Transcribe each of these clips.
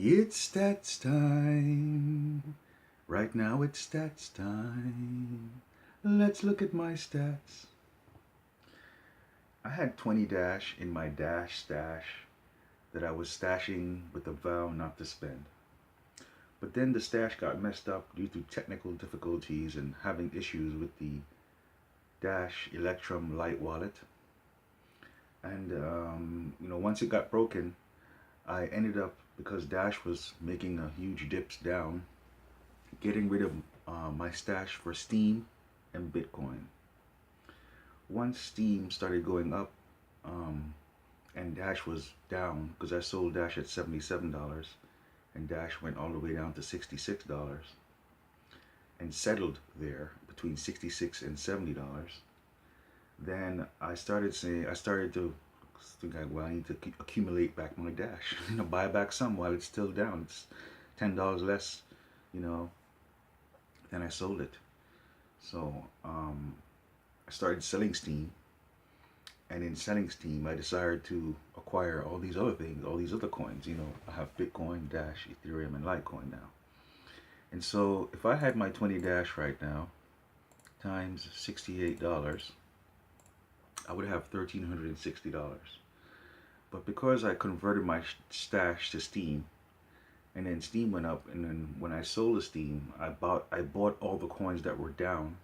It's stats time. Right now it's stats time. Let's look at my stats. I had 20 dash in my dash stash that I was stashing with a vow not to spend. But then the stash got messed up due to technical difficulties and having issues with the Dash Electrum Light wallet. And once it got broken, I ended up, because Dash was making a huge dips down, getting rid of my stash for Steem and Bitcoin. Once Steem started going up and Dash was down, because I sold Dash at $77 and Dash went all the way down to $66 and settled there between $66 and $70, then I started to think, well, I need to accumulate back my Dash, buy back some while it's still down. It's $10 less, than I sold it. So I started selling Steem, and in selling Steem, I decided to acquire all these other things, all these other coins. I have Bitcoin, Dash, Ethereum, and Litecoin now. And so if I had my 20 Dash right now times $68, I would have $1,360. But because I converted my stash to Steem, and then Steem went up, and then when I sold the Steem, I bought all the coins that were down,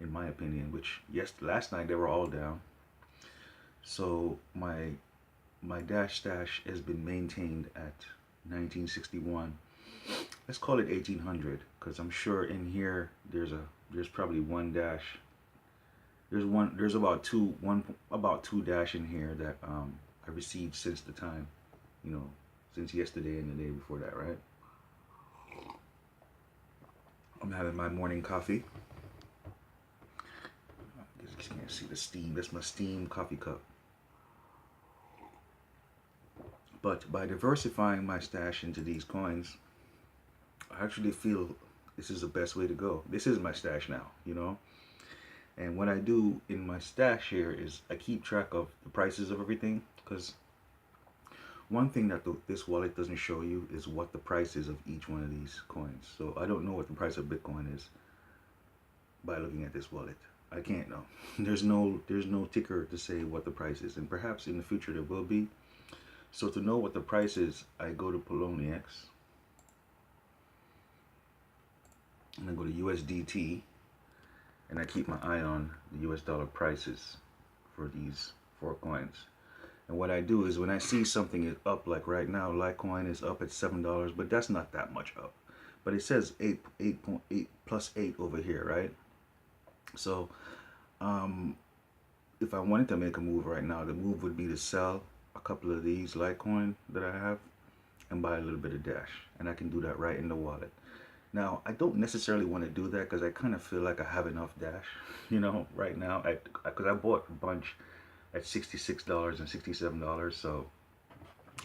in my opinion, which last night they were all down. So my Dash stash has been maintained at 1961. Let's call it 1800, because I'm sure in here there's probably one Dash. There's about two Dash in here that I received since the time, since yesterday and the day before that, right? I'm having my morning coffee. I guess you can't see the steam. That's my Steem coffee cup. But by diversifying my stash into these coins, I actually feel this is the best way to go. This is my stash now, And what I do in my stash here is I keep track of the prices of everything, because one thing that this wallet doesn't show you is what the price is of each one of these coins. So I don't know what the price of Bitcoin is by looking at this wallet. I can't know. There's no ticker to say what the price is, and perhaps in the future there will be. So to know what the price is, I go to Poloniex and I go to USDT, and I keep my eye on the US dollar prices for these 4 coins. And what I do is when I see something is up, like right now, Litecoin is up at $7, but that's not that much up. But it says 8.8 plus 8 over here, right? So if I wanted to make a move right now, the move would be to sell a couple of these Litecoin that I have and buy a little bit of Dash. And I can do that right in the wallet. Now, I don't necessarily want to do that because I kind of feel like I have enough Dash, right now. Because I bought a bunch at $66 and $67, so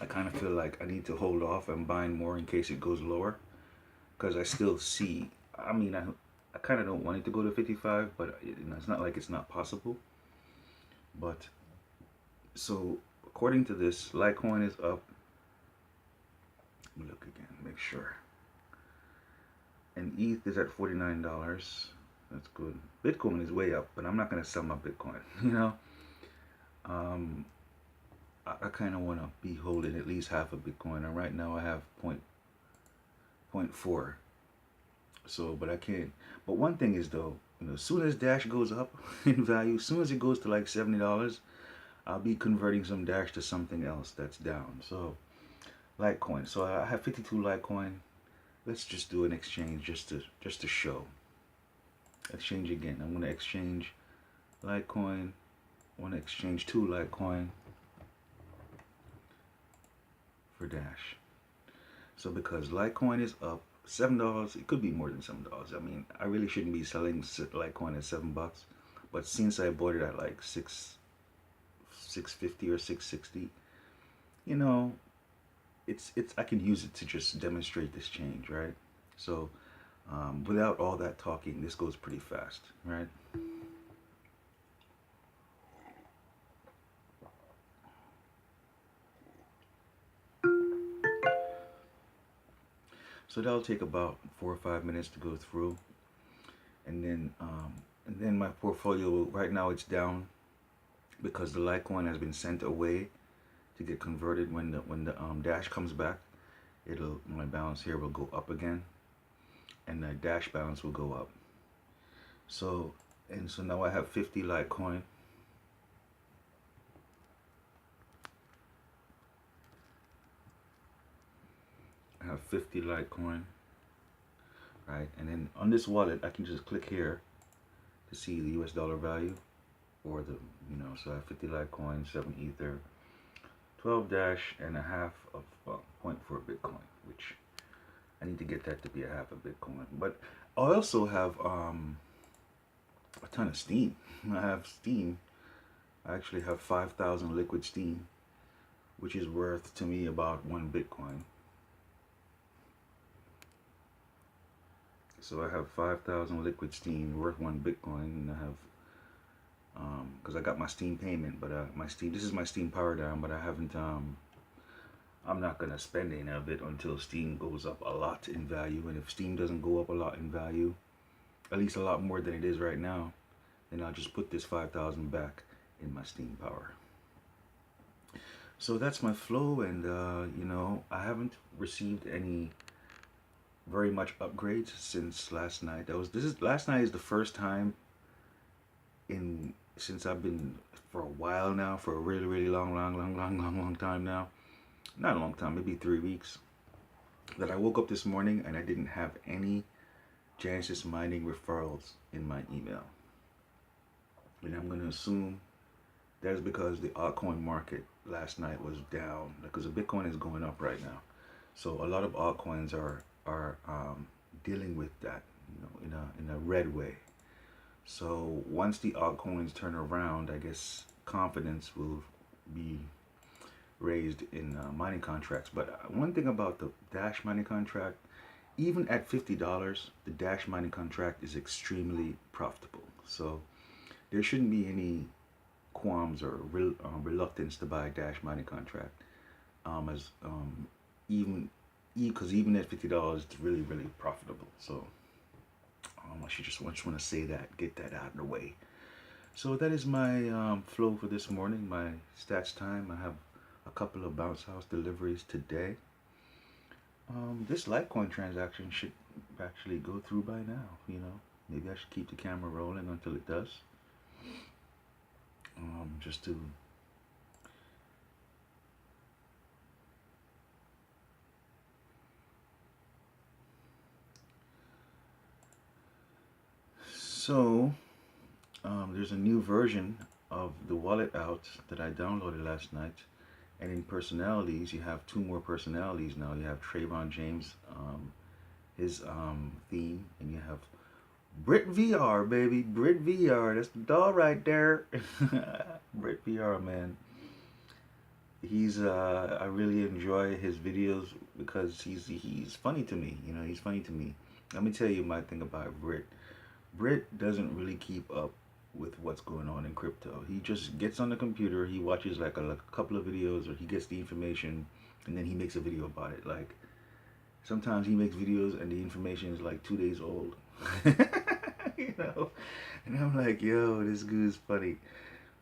I kind of feel like I need to hold off and buying more in case it goes lower, because I still see, I kind of don't want it to go to 55, but it's not like it's not possible. But so according to this, Litecoin is up. Let me look again, make sure. And ETH is at $49. That's good. Bitcoin is way up, but I'm not going to sell my Bitcoin, I kind of want to be holding at least half a Bitcoin, and right now I have 0.4. So, but I can't. But one thing is though, as soon as Dash goes up in value, as soon as it goes to like $70, I'll be converting some Dash to something else that's down. So, Litecoin. So I have 52 Litecoin. Let's just do an exchange just to show. Exchange again. I'm going to exchange Litecoin. I want to exchange 2 Litecoin for Dash. So because Litecoin is up $7, it could be more than $7. I really shouldn't be selling Litecoin at $7, but since I bought it at like $6.50 or $6.60, it's I can use it to just demonstrate this change, right? So without all that talking, this goes pretty fast, right? So that'll take about 4 or 5 minutes to go through, and then my portfolio right now it's down because the Litecoin has been sent away to get converted. When the dash comes back, my balance here will go up again, and the dash balance will go up. So now I have 50 Litecoin. I have 50 Litecoin, right? And then on this wallet, I can just click here to see the US dollar value, or so I have 50 Litecoin, 7 Ether, 12 dash and a half of 0.4 Bitcoin, which I need to get that to be a half a Bitcoin. But I also have a ton of STEEM. I have STEEM. I actually have 5,000 liquid STEEM, which is worth to me about 1 Bitcoin. So I have 5,000 liquid STEEM worth 1 Bitcoin, and I have because I got my STEEM payment, but this is my STEEM power down, but I haven't I'm not gonna spend any of it until STEEM goes up a lot in value. And if STEEM doesn't go up a lot in value, at least a lot more than it is right now, then I'll just put this 5,000 back in my STEEM power. So that's my flow, and I haven't received any very much upgrades since last night. Last night is the first time since I've been for a while now, for a really, really long time now. Not a long time, maybe 3 weeks. That I woke up this morning and I didn't have any Genesis mining referrals in my email. And I'm going to assume that's because the altcoin market last night was down, because the Bitcoin is going up right now. So a lot of altcoins are dealing with that, in a red way. So once the altcoins turn around, I guess confidence will be raised in mining contracts. But one thing about the Dash mining contract, even at $50, the Dash mining contract is extremely profitable. So there shouldn't be any qualms or reluctance to buy a Dash mining contract, because even at $50, it's really, really profitable. So I just want to say that, get that out of the way. So that is my flow for this morning, my stats time. I have a couple of bounce house deliveries today. This Litecoin transaction should actually go through by now. Maybe I should keep the camera rolling until it does. Just to So there's a new version of the wallet out that I downloaded last night, and in personalities you have 2 more personalities now. You have Trayvon James, his theme, and you have Brit VR, baby. Brit VR, that's the doll right there. Brit VR, man. I really enjoy his videos because he's funny to me. He's funny to me. Let me tell you my thing about Brit. Brit doesn't really keep up with what's going on in crypto. He just gets on the computer, he watches like a couple of videos, or he gets the information, and then he makes a video about it. Like, sometimes he makes videos and the information is like 2 days old. And I'm like, yo, this dude's funny.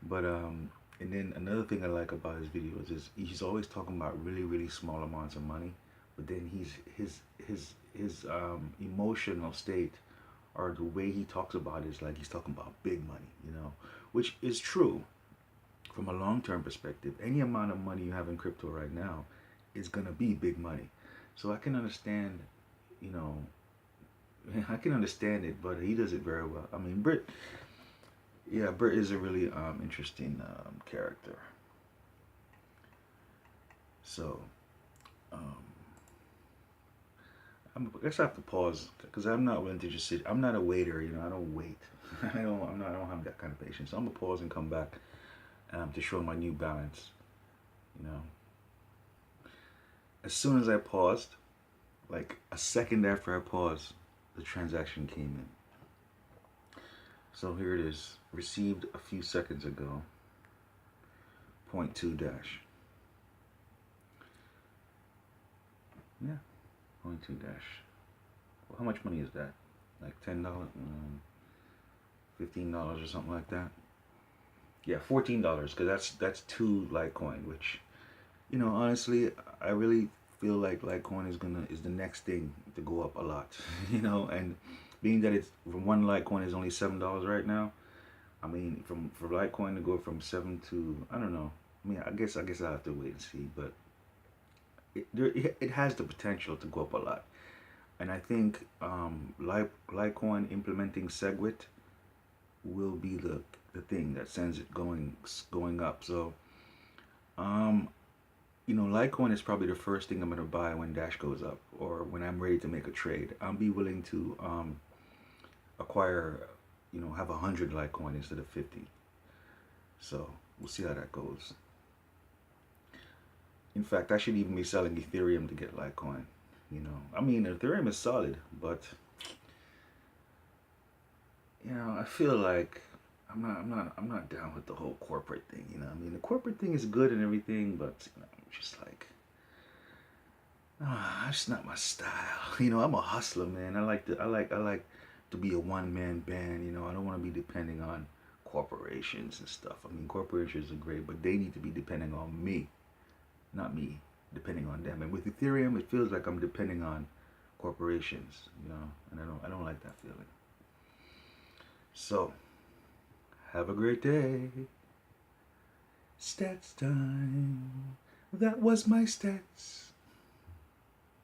But and then another thing I like about his videos is he's always talking about really, really small amounts of money, but then his emotional state, or the way he talks about it, is like he's talking about big money, which is true from a long-term perspective. Any amount of money you have in crypto right now is gonna be big money. So I can understand, I can understand it, but he does it very well. I mean, Brit is a really interesting character. So I guess I have to pause because I'm not willing to just sit. I'm not a waiter, I don't wait. I don't have that kind of patience. So I'm gonna pause and come back to show my new balance. As soon as I paused, like a second after I paused, the transaction came in. So here it is, received a few seconds ago. 0.2 dash. Yeah, 0.2 dash. How much money is that? Like $10, $15 or something like that. Yeah, $14 because that's two Litecoin, which honestly, I really feel like Litecoin is the next thing to go up a lot. And being that it's from one Litecoin is only $7 right now. I mean, for Litecoin to go from 7 to, I don't know. I mean, I guess I'll have to wait and see, but it has the potential to go up a lot. And I think Litecoin implementing SegWit will be the thing that sends it going up. So um, Litecoin is probably the first thing I'm gonna buy when Dash goes up, or when I'm ready to make a trade. I'll be willing to acquire, have 100 Litecoin instead of 50. So we'll see how that goes. In fact, I should even be selling Ethereum to get Litecoin. I mean, Ethereum is solid, but I feel like I'm not down with the whole corporate thing. I mean, the corporate thing is good and everything, but I'm just like, that's not my style. I'm a hustler, man. I like to be a one man band. I don't want to be depending on corporations and stuff. I mean, corporations are great, but they need to be depending on me, not me depending on them. And with Ethereum, it feels like I'm depending on corporations. And I don't like that feeling. So, have a great day. Stats time. That was my stats.